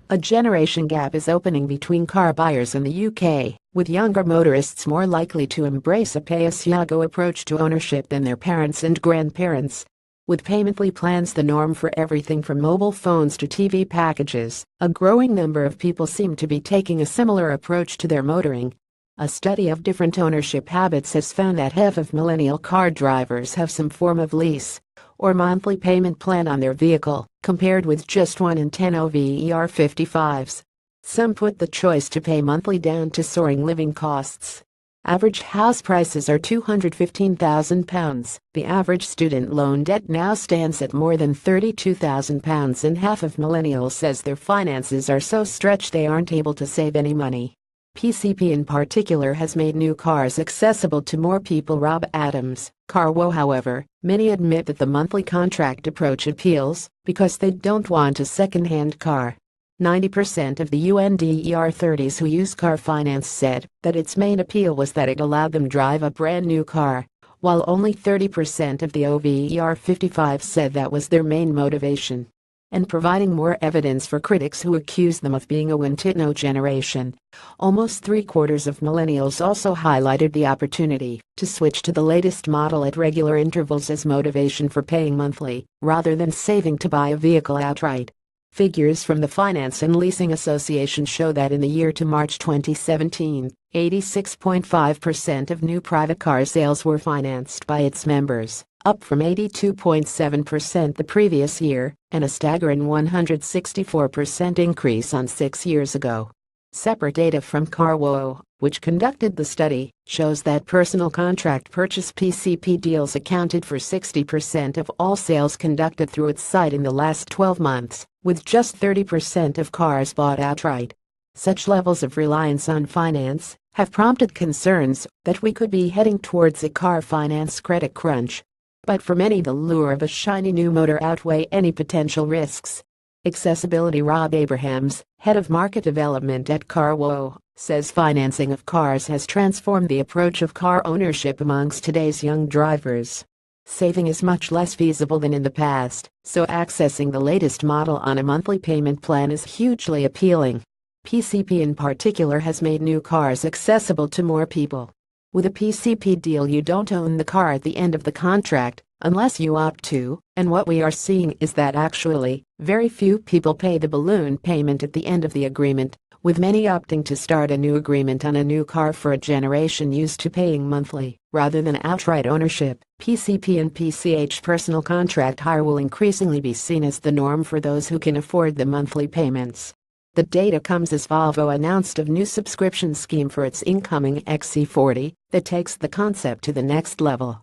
A generation gap is opening between car buyers in the UK, with younger motorists more likely to embrace a pay-as-you-go approach to ownership than their parents and grandparents. With paymently plans the norm for everything from mobile phones to TV packages, a growing number of people seem to be taking a similar approach to their motoring. A study of different ownership habits has found that half of millennial car drivers have some form of lease or monthly payment plan on their vehicle, compared with just 1 in 10 over 55s. Some put the choice to pay monthly down to soaring living costs. Average house prices are £215,000. The average student loan debt now stands at more than £32,000, and half of millennials says their finances are so stretched they aren't able to save any money. PCP in particular has made new cars accessible to more people. Rob Adams, Carwow. However, many admit that the monthly contract approach appeals because they don't want a second-hand car. 90% of the UNDER 30s who use car finance said that its main appeal was that it allowed them drive a brand new car, while only 30% of the over 55 said that was their main motivation. And providing more evidence for critics who accuse them of being a want-it-know generation, almost three-quarters of millennials also highlighted the opportunity to switch to the latest model at regular intervals as motivation for paying monthly, rather than saving to buy a vehicle outright. Figures from the Finance and Leasing Association show that in the year to March 2017, 86.5% of new private car sales were financed by its members, up from 82.7% the previous year, and a staggering 164% increase on 6 years ago. Separate data from Carwow, which conducted the study, shows that personal contract purchase (PCP) deals accounted for 60% of all sales conducted through its site in the last 12 months, with just 30% of cars bought outright. Such levels of reliance on finance have prompted concerns that we could be heading towards a car finance credit crunch. But for many, the lure of a shiny new motor outweigh any potential risks. Accessibility. Rob Abrahams, head of market development at Carwow, says financing of cars has transformed the approach of car ownership amongst today's young drivers. Saving is much less feasible than in the past, so accessing the latest model on a monthly payment plan is hugely appealing. PCP in particular has made new cars accessible to more people. With a PCP deal, you don't own the car at the end of the contract, unless you opt to, and what we are seeing is that actually, very few people pay the balloon payment at the end of the agreement, with many opting to start a new agreement on a new car for a generation used to paying monthly, rather than outright ownership. PCP and PCH personal contract hire will increasingly be seen as the norm for those who can afford the monthly payments. The data comes as Volvo announced a new subscription scheme for its incoming XC40 that takes the concept to the next level.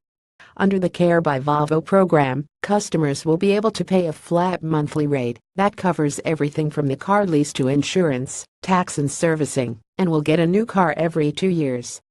Under the Care by Volvo program, customers will be able to pay a flat monthly rate that covers everything from the car lease to insurance, tax and servicing, and will get a new car every 2 years.